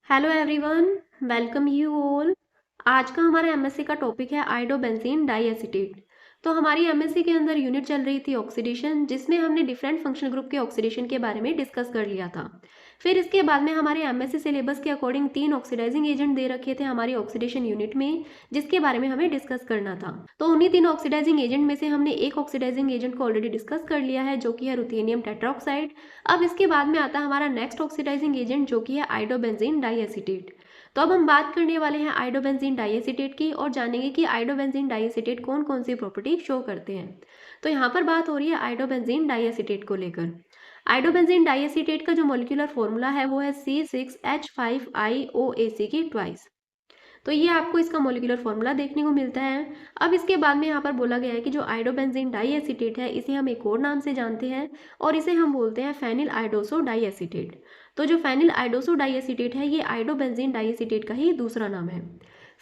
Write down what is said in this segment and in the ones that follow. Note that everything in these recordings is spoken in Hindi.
Hello everyone, welcome you all. आज का हमारा एमएससी का टॉपिक है आयोडोबेंजीन डाइएसिटेट। तो हमारी एमएससी के अंदर यूनिट चल रही थी ऑक्सीडेशन, जिसमें हमने डिफरेंट फंक्शनल ग्रुप के ऑक्सीडेशन के बारे में डिस्कस कर लिया था। फिर इसके बाद में हमारे एमएससी सिलेबस के अकॉर्डिंग 3 ऑक्सीडाइजिंग एजेंट दे रखे थे हमारी ऑक्सीडेशन यूनिट में, जिसके बारे में हमें डिस्कस करना था। तो उन्हीं 3 ऑक्सीडाइजिंग एजेंट में से हमने एक ऑक्सीडाइजिंग एजेंट को ऑलरेडी डिस्कस कर लिया है, जो कि है रुथेनियम टेट्राऑक्साइड। अब इसके बाद में आता है हमारा नेक्स्ट ऑक्सीडाइजिंग एजेंट, जो कि है आयोडोबेंजीन डाइएसिटेट। तो अब हम बात करने वाले हैं आयोडोबेंजीन डाइएसिटेट की और जानेंगे कि आयोडोबेंजीन डाइएसिटेट कौन कौन सी प्रॉपर्टी शो करते हैं। तो यहाँ पर बात हो रही है आयोडोबेंजीन डाइएसिटेट को लेकर। आयोडोबेंजीन डाइएसिटेट का जो मॉलिक्यूलर फॉर्मूला है वो है C6H5IOAC की ट्वाइस। तो ये आपको इसका मॉलिक्यूलर फॉर्मूला देखने को मिलता है। अब इसके बाद में यहाँ पर बोला गया है कि जो आयोडोबेंजीन डाइएसिटेट है इसे हम एक और नाम से जानते हैं और इसे हम बोलते हैं फेनिल आयोडोसो डाइएसिटेट। तो जो फेनिल आयोडोसो डाइएसिटेट है ये आयोडोबेंजीन डाइएसिटेट का ही दूसरा नाम है।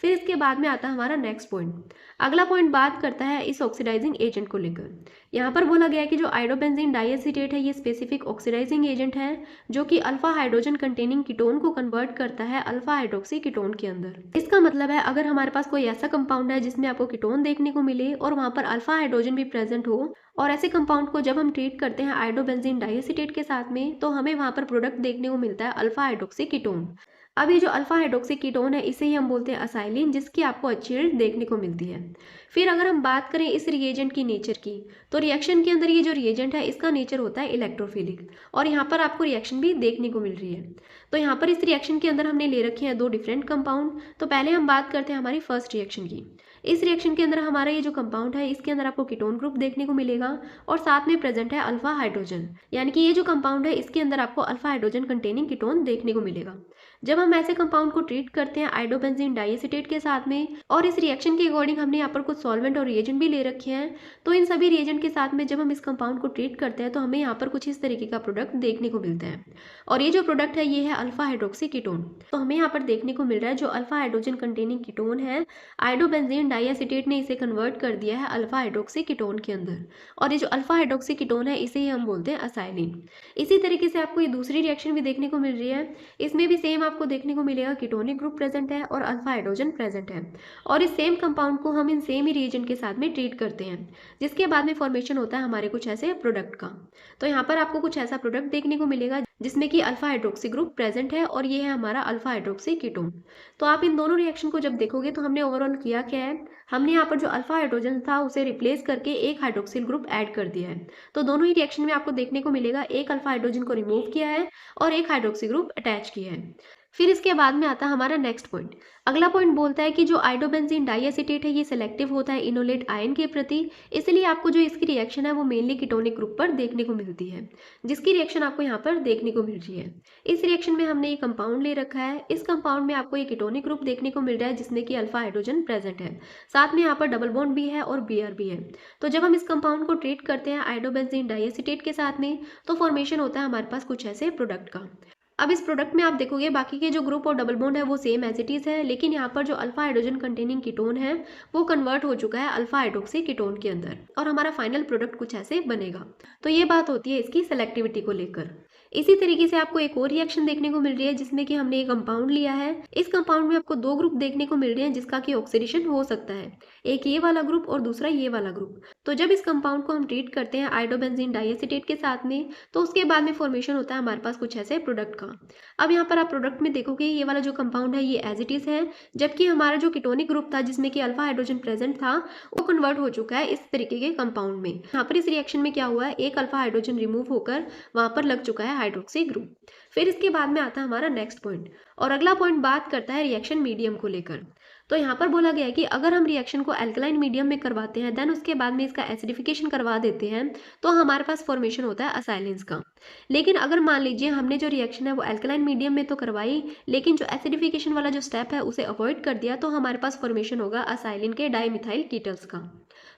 फिर इसके बाद में आता है हमारा नेक्स्ट पॉइंट। अगला पॉइंट बात करता है इस ऑक्सीडाइजिंग एजेंट को लेकर। यहाँ पर बोला गया है कि जो आयोडोबेंजीन डाइएसिटेट है ये स्पेसिफिक ऑक्सीडाइजिंग एजेंट है, जो कि अल्फा हाइड्रोजन कंटेनिंग कीटोन को कन्वर्ट करता है अल्फा हाइड्रोक्सी कीटोन के अंदर। इसका मतलब है अगर हमारे पास कोई ऐसा कंपाउंड है जिसमें आपको कीटोन देखने को मिले और वहाँ पर अल्फा हाइड्रोजन भी प्रेजेंट हो, और ऐसे कंपाउंड को जब हम ट्रीट करते हैं आयोडोबेंजीन डाइएसिटेट के साथ में, तो हमें वहाँ पर प्रोडक्ट देखने को मिलता है अल्फा हाइड्रोक्सी कीटोन। अब ये जो अल्फा हाइड्रोक्सी कीटोन है इसे ही हम बोलते हैं असाइलिन, जिसकी आपको अच्छी यील्ड देखने को मिलती है। फिर अगर हम बात करें इस रिएजेंट की नेचर की, तो रिएक्शन के अंदर ये जो रिएजेंट है इसका नेचर होता है इलेक्ट्रोफिलिक, और यहाँ पर आपको रिएक्शन भी देखने को मिल रही है। तो यहाँ पर इस रिएक्शन के अंदर हमने ले रखे हैं दो डिफरेंट कंपाउंड। तो पहले हम बात करते हैं हमारी फर्स्ट रिएक्शन की। इस रिएक्शन के अंदर हमारा ये जो कंपाउंड है इसके अंदर आपको कीटोन ग्रुप देखने को मिलेगा और साथ में प्रेजेंट है अल्फा हाइड्रोजन, यानी कि ये जो कंपाउंड है इसके अंदर आपको अल्फा हाइड्रोजन कंटेनिंग कीटोन देखने को मिलेगा। जब हम ऐसे कंपाउंड को ट्रीट करते हैं आयोडोबेंजीन डाइएसिटेट के साथ में, और इस रिएक्शन के अकॉर्डिंग हमने यहाँ पर कुछ सॉल्वेंट और रिएजेंट भी ले रखे हैं, तो इन सभी रिएजेंट के साथ में जब हम इस कंपाउंड को ट्रीट करते हैं तो हमें यहाँ पर कुछ इस तरीके का प्रोडक्ट देखने को मिलता है। और ये जो प्रोडक्ट है ये है अल्फा हाइड्रोक्सी कीटोन। तो हमें यहाँ पर देखने को मिल रहा है जो अल्फा हाइड्रोजन कंटेनिंग कीटोन है, आयोडोबेंजीन डाइएसिटेट ने इसे कन्वर्ट कर दिया है अल्फा हाइड्रोक्सी कीटोन के अंदर, और ये जो अल्फा हाइड्रोक्सी कीटोन है इसे ही हम बोलते हैं असाइलिन। इसी तरीके से आपको ये दूसरी रिएक्शन भी देखने को मिल रही है। इसमें भी सेम आपको देखने को मिलेगा कीटोनिक ग्रुप प्रेजेंट है और अल्फा हाइड्रोजन प्रेजेंट है, और इस सेम कंपाउंड को हम इन सेम ही रिएजेंट के साथ में ट्रीट करते हैं, जिसके बाद में फॉर्मेशन होता है हमारे कुछ ऐसे प्रोडक्ट का। तो यहाँ पर आपको कुछ ऐसा प्रोडक्ट देखने को मिलेगा जिसमें कि अल्फा हाइड्रोक्सी ग्रुप प्रेजेंट है और ये है हमारा अल्फा हाइड्रोक्सी कीटोन। तो आप इन दोनों रिएक्शन को जब देखोगे तो हमने ओवरऑल किया क्या है, हमने यहाँ पर जो अल्फा हाइड्रोजन था उसे रिप्लेस करके एक हाइड्रोक्सिल ग्रुप ऐड कर दिया है। तो दोनों ही रिएक्शन में आपको देखने को मिलेगा एक अल्फा हाइड्रोजन को रिमूव किया है और एक हाइड्रोक्सी ग्रुप अटैच किया है। फिर इसके बाद में आता है हमारा नेक्स्ट पॉइंट। अगला पॉइंट बोलता है कि जो आयोडोबेंजीन डाइएसिटेट है ये सेलेक्टिव होता है इनोलेट आयन के प्रति, इसलिए आपको जो इसकी रिएक्शन है वो मेनली कीटोनिक ग्रुप पर देखने को मिलती है, जिसकी रिएक्शन आपको यहाँ पर देखने को मिल रही है। इस रिएक्शन में हमने ये कंपाउंड ले रखा है, इस कंपाउंड में आपको ये कीटोनिक ग्रुप देखने को मिल रहा है जिसमें कि अल्फा हाइड्रोजन प्रेजेंट है, साथ में यहाँ पर डबल बॉन्ड भी है और बीआर भी है। तो जब हम इस कंपाउंड को ट्रीट करते हैं आयोडोबेंजीन डाइएसिटेट के साथ में, तो फॉर्मेशन होता है हमारे पास कुछ ऐसे प्रोडक्ट का। अब इस प्रोडक्ट में आप देखोगे बाकी के जो ग्रुप और डबल बॉन्ड है वो सेम एज इट इज है, लेकिन यहाँ पर जो अल्फा हाइड्रोजन कंटेनिंग कीटोन है वो कन्वर्ट हो चुका है अल्फा हाइड्रोक्सी कीटोन के अंदर, और हमारा फाइनल प्रोडक्ट कुछ ऐसे बनेगा। तो ये बात होती है इसकी सेलेक्टिविटी को लेकर। इसी तरीके से आपको एक और रिएक्शन देखने को मिल रही है जिसमें कि हमने एक कंपाउंड लिया है। इस कंपाउंड में आपको दो ग्रुप देखने को मिल रहे हैं जिसका कि ऑक्सीडेशन हो सकता है, एक ये वाला ग्रुप और दूसरा ये वाला ग्रुप। तो जब इस कंपाउंड को हम ट्रीट करते हैं आयोडोबेंजीन डाइएसिटेट के साथ में, तो उसके बाद में फॉर्मेशन होता है हमारे पास कुछ ऐसे प्रोडक्ट का। अब यहाँ पर आप प्रोडक्ट में देखोगे ये वाला जो कंपाउंड है ये एज इट इज है, जबकि हमारा जो कीटोनिक ग्रुप था जिसमें कि अल्फा हाइड्रोजन प्रेजेंट था वो कन्वर्ट हो चुका है इस तरीके के कंपाउंड में। यहाँ पर इस रिएक्शन में क्या हुआ है, एक अल्फा हाइड्रोजन रिमूव होकर वहां पर लग चुका है हाइड्रोक्सी ग्रुप। फिर इसके बाद में आता है हमारा नेक्स्ट पॉइंट, और अगला पॉइंट बात करता है रिएक्शन मीडियम को लेकर। तो यहाँ पर बोला गया है कि अगर हम रिएक्शन को एल्कलाइन मीडियम में करवाते हैं देन उसके बाद में इसका एसिडिफिकेशन करवा देते हैं, तो हमारे पास फॉर्मेशन होता है असाइलेंस का। लेकिन अगर मान लीजिए हमने जो रिएक्शन है वो एल्कलाइन मीडियम में तो करवाई, लेकिन जो एसिडिफिकेशन वाला जो स्टेप है उसे अवॉइड कर दिया, तो हमारे पास फॉर्मेशन होगा असाइलिन के डाइमिथाइल कीटल्स का।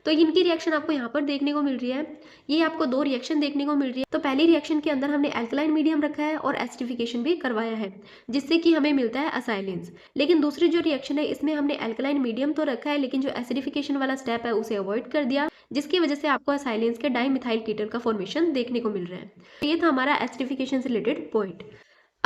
तो इनकी रिएक्शन आपको यहाँ पर देखने को मिल रही है। ये आपको दो रिएक्शन देखने को मिल रही है। तो पहली रिएक्शन के अंदर हमने एल्कलाइन मीडियम रखा है और एसिडिफिकेशन भी करवाया है, जिससे कि हमें मिलता है असाइलेंस। लेकिन दूसरी जो रिएक्शन है इसमें हमने एल्कलाइन मीडियम तो रखा है, लेकिन जो एसिडिफिकेशन वाला स्टेप है उसे अवॉइड कर दिया, जिसकी वजह से आपको असाइलेंस के डाइमिथाइल कीटल का फॉर्मेशन देखने को मिल रहा है। ये था हमारा एसिडिफिकेशन से रिलेटेड पॉइंट।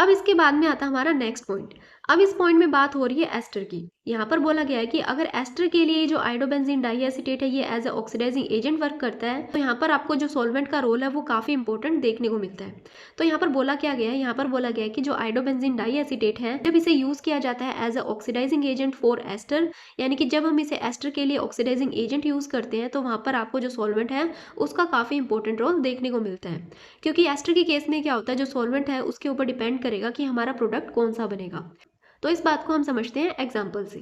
अब इसके बाद में आता है हमारा नेक्स्ट पॉइंट। अब इस पॉइंट में बात हो रही है एस्टर की। यहाँ पर बोला गया है कि अगर एस्टर के लिए जो आइडोबेंजीन डाइएसिटेट है ये as a oxidising agent work करता है, तो यहाँ पर आपको जो सॉल्वेंट का रोल है वो काफी इंपॉर्टेंट देखने को मिलता है। तो यहाँ पर बोला क्या गया है, यहाँ पर बोला गया है कि जो आइडोबेंजीन डाइएसिटेट है जब इसे यूज किया जाता है as a oxidising agent for ester, यानी कि जब हम इसे एस्टर के लिए ऑक्सीडाइजिंग एजेंट यूज करते हैं तो वहाँ पर आपको जो सॉल्वेंट है उसका काफी इंपॉर्टेंट रोल देखने को मिलता है। क्योंकि एस्टर के केस में क्या होता है, जो सॉल्वेंट है उसके ऊपर डिपेंड करेगा कि हमारा प्रोडक्ट कौन सा बनेगा। तो इस बात को हम समझते हैं एग्जाम्पल से।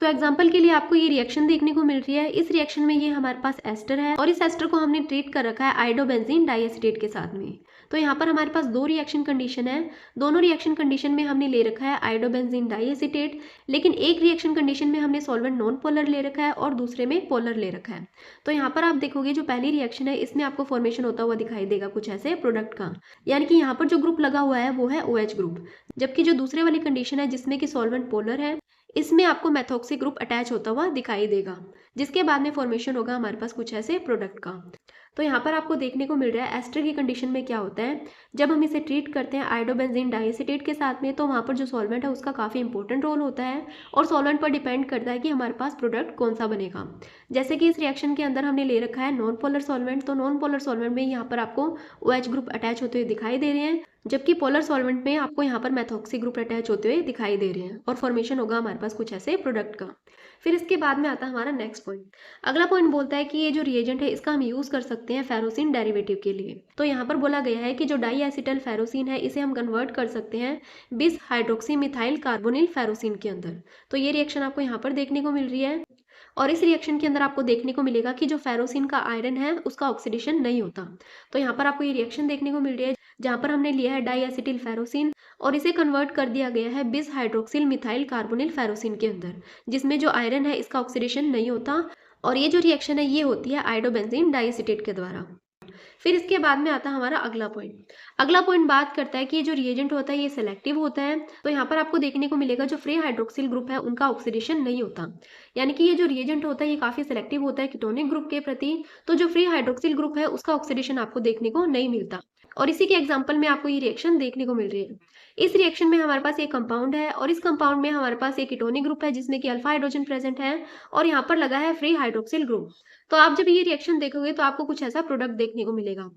तो एग्जाम्पल के लिए आपको ये रिएक्शन देखने को मिल रही है। इस रिएक्शन में ये हमारे पास एस्टर है और इस एस्टर को हमने ट्रीट कर रखा है आइडोबेंजीन डाइएसिटेट के साथ में। तो यहाँ पर हमारे पास दो रिएक्शन कंडीशन है। दोनों रिएक्शन कंडीशन में हमने ले रखा है आइडोबेंजीन डाइएसिटेट, लेकिन एक रिएक्शन कंडीशन में हमने सॉल्वेंट नॉन पोलर ले रखा है और दूसरे में पोलर ले रखा है। तो यहाँ पर आप देखोगे जो पहली रिएक्शन है इसमें आपको फॉर्मेशन होता हुआ दिखाई देगा कुछ ऐसे प्रोडक्ट का, यानी कि यहाँ पर जो ग्रुप लगा हुआ है वो है OH ग्रुप। जबकि जो दूसरे वाली कंडीशन है जिसमें कि सॉल्वेंट पोलर है, इसमें आपको मेथॉक्सी ग्रुप अटैच होता हुआ दिखाई देगा, जिसके बाद में फॉर्मेशन होगा हमारे पास कुछ ऐसे प्रोडक्ट का। तो यहाँ पर आपको देखने को मिल रहा है एस्टर की कंडीशन में क्या होता है, जब हम इसे ट्रीट करते हैं आइडोबेंजीन डाइएसिटेट के साथ में तो वहाँ पर जो सॉल्वेंट है उसका काफ़ी इंपॉर्टेंट रोल होता है और सॉल्वेंट पर डिपेंड करता है कि हमारे पास प्रोडक्ट कौन सा बनेगा। जैसे कि इस रिएक्शन के अंदर हमने ले रखा है नॉन पोलर सॉल्वेंट, तो नॉन पोलर सॉल्वेंट में यहाँ पर आपको OH ग्रुप अटैच होते हुए दिखाई दे रहे हैं, जबकि पोलर सॉल्वेंट में आपको यहाँ पर मेथॉक्सी ग्रुप अटैच होते हुए दिखाई दे रहे हैं और फॉर्मेशन होगा हमारे पास कुछ ऐसे प्रोडक्ट का। फिर इसके बाद में आता है हमारा नेक्स्ट पॉइंट। अगला पॉइंट बोलता है कि ये जो रिएजेंट है इसका हम यूज कर सकते हैं फेरोसिन डेरिवेटिव के लिए। तो यहाँ पर बोला गया है कि जो डाईएसिटल फेरोसिन है इसे हम कन्वर्ट कर सकते हैं बिस हाइड्रोक्सी मिथाइल कार्बोनिल फेरोसिन के अंदर। तो ये रिएक्शन आपको यहाँ पर देखने को मिल रही है और इस रिएक्शन के अंदर आपको देखने को मिलेगा कि जो फेरोसिन का आयरन है उसका ऑक्सीडेशन नहीं होता। तो यहाँ पर आपको ये रिएक्शन देखने को मिल रही है जहाँ पर हमने लिया है डाईएसिटिल फेरोसिन और इसे कन्वर्ट कर दिया गया है बिस हाइड्रोक्सिल मिथाइल कार्बोनिल फेरोसिन के अंदर, जिसमें जो आयरन है इसका ऑक्सीडेशन नहीं होता। और ये जो रिएक्शन है ये होती है आइडोबेंजीन डाइएसिटेट के द्वारा। फिर इसके बाद में आता है हमारा अगला पॉइंट। अगला पॉइंट बात करता है कि ये जो रिएजेंट होता है ये सेलेक्टिव होता है। तो यहाँ पर आपको देखने को मिलेगा जो फ्री हाइड्रोक्सिल ग्रुप है उनका ऑक्सीडेशन नहीं होता, यानी कि ये जो रिएजेंट होता है ये काफी सेलेक्टिव होता है कीटोनिक ग्रुप के प्रति। तो जो फ्री हाइड्रोक्सिल ग्रुप है उसका ऑक्सीडेशन आपको देखने को नहीं मिलता और इसी के एग्जाम्पल में आपको ये रिएक्शन देखने को मिल रही है। इस रिएक्शन में हमारे पास एक कंपाउंड है और इस कंपाउंड में हमारे पास एक कीटोनिक ग्रुप है जिसमें कि अल्फा हाइड्रोजन प्रेजेंट है और यहाँ पर लगा है फ्री हाइड्रोक्सिल ग्रुप। तो आप जब ये रिएक्शन देखोगे तो आपको कुछ ऐसा प्रोडक्ट देखने को मिलेगा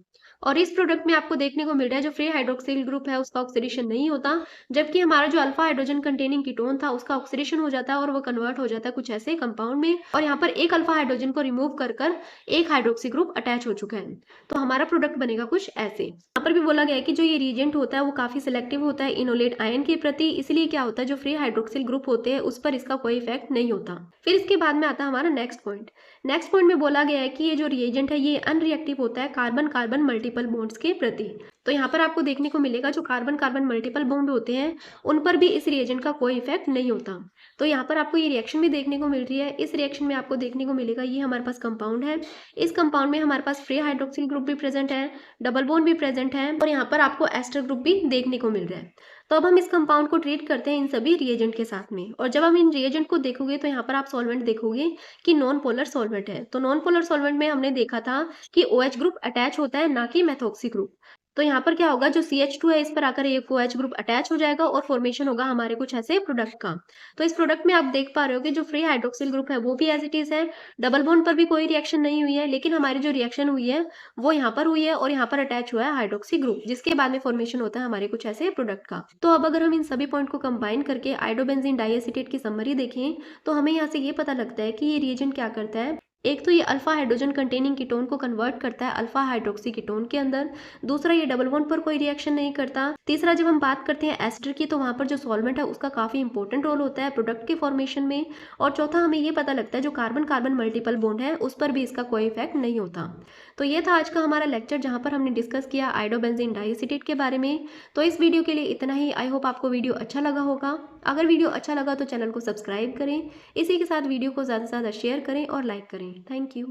और इस प्रोडक्ट में आपको देखने को मिल रहा है जो फ्री हाइड्रोक्सिल ग्रुप है उसका ऑक्सीडेशन नहीं होता, जबकि हमारा जो अल्फा हाइड्रोजन कंटेनिंग कीटोन था उसका ऑक्सीडेशन हो जाता है और वो कन्वर्ट हो जाता है कुछ ऐसे कंपाउंड में और यहाँ पर एक अल्फा हाइड्रोजन को रिमूव कर कर एक हाइड्रोक्सी ग्रुप अटैच हो चुका है। तो हमारा प्रोडक्ट बनेगा कुछ ऐसे। यहाँ पर भी बोला गया है कि जो ये रिएजेंट होता है वो काफी सिलेक्टिव होता है इनोलेट आयन के प्रति, इसलिए क्या होता है जो फ्री हाइड्रोक्सिल ग्रुप होते हैं उस पर इसका कोई इफेक्ट नहीं होता। फिर इसके बाद में आता है हमारा नेक्स्ट पॉइंट। नेक्स्ट पॉइंट में बोला गया है कि ये जो रिएजेंट है ये अनरिएक्टिव होता है कार्बन कार्बन मल्टीपल बॉन्ड्स के प्रति। तो यहाँ पर आपको देखने को मिलेगा जो कार्बन कार्बन मल्टीपल बॉन्ड होते हैं उन पर भी इस रिएजेंट का कोई इफेक्ट नहीं होता। तो यहाँ पर आपको ये रिएक्शन भी देखने को मिल रही है। इस रिएक्शन में आपको देखने को मिलेगा ये हमारे पास कंपाउंड है, इस कंपाउंड में हमारे पास फ्री हाइड्रोक्सिल ग्रुप भी प्रेजेंट है, डबल बॉन्ड भी प्रेजेंट है और यहाँ पर आपको एस्टर ग्रुप भी देखने को मिल रहा है। तो अब हम इस कंपाउंड को ट्रीट करते हैं इन सभी रिएजेंट के साथ में और जब हम इन रिएजेंट को देखोगे तो यहाँ पर आप सॉल्वेंट देखोगे कि नॉन पोलर सॉल्वेंट है। तो नॉन पोलर सॉल्वेंट में हमने देखा था कि OH ग्रुप अटैच होता है ना कि मेथॉक्सी ग्रुप। तो यहाँ पर क्या होगा जो CH2 है इस पर आकर एक OH ग्रुप अटैच हो जाएगा और फॉर्मेशन होगा हमारे कुछ ऐसे प्रोडक्ट का। तो इस प्रोडक्ट में आप देख पा रहे हो कि जो फ्री हाइड्रोक्सिल ग्रुप है वो भी एज इट इज है, डबल बॉन्ड पर भी कोई रिएक्शन नहीं हुई है, लेकिन हमारी जो रिएक्शन हुई है वो यहाँ पर हुई है और यहाँ पर अटैच हुआ है हाइड्रोक्सी ग्रुप, जिसके बाद में फॉर्मेशन होता है हमारे कुछ ऐसे प्रोडक्ट का। तो अब अगर हम इन सभी पॉइंट को कंबाइन करके आइडोबेंजीन डाइएसिटेट की समरी देखें तो हमें यहाँ से ये पता लगता है कि ये रिएजेंट क्या करता है। एक तो ये अल्फा हाइड्रोजन कंटेनिंग कीटोन को कन्वर्ट करता है अल्फा हाइड्रोक्सी कीटोन के अंदर, दूसरा ये डबल बॉन्ड पर कोई रिएक्शन नहीं करता, तीसरा जब हम बात करते हैं एस्टर की तो वहां पर जो सॉल्वेंट है उसका काफी इंपॉर्टेंट रोल होता है प्रोडक्ट के फॉर्मेशन में, और चौथा हमें ये पता लगता है जो कार्बन कार्बन मल्टीपल बॉन्ड है उस पर भी इसका कोई इफेक्ट नहीं होता। तो ये था आज का हमारा लेक्चर जहाँ पर हमने डिस्कस किया आइडोबेंजीन डाइएसिटेट के बारे में। तो इस वीडियो के लिए इतना ही। आई होप आपको वीडियो अच्छा लगा होगा। अगर वीडियो अच्छा लगा तो चैनल को सब्सक्राइब करें, इसी के साथ वीडियो को ज़्यादा से ज़्यादा शेयर करें और लाइक करें। Thank you.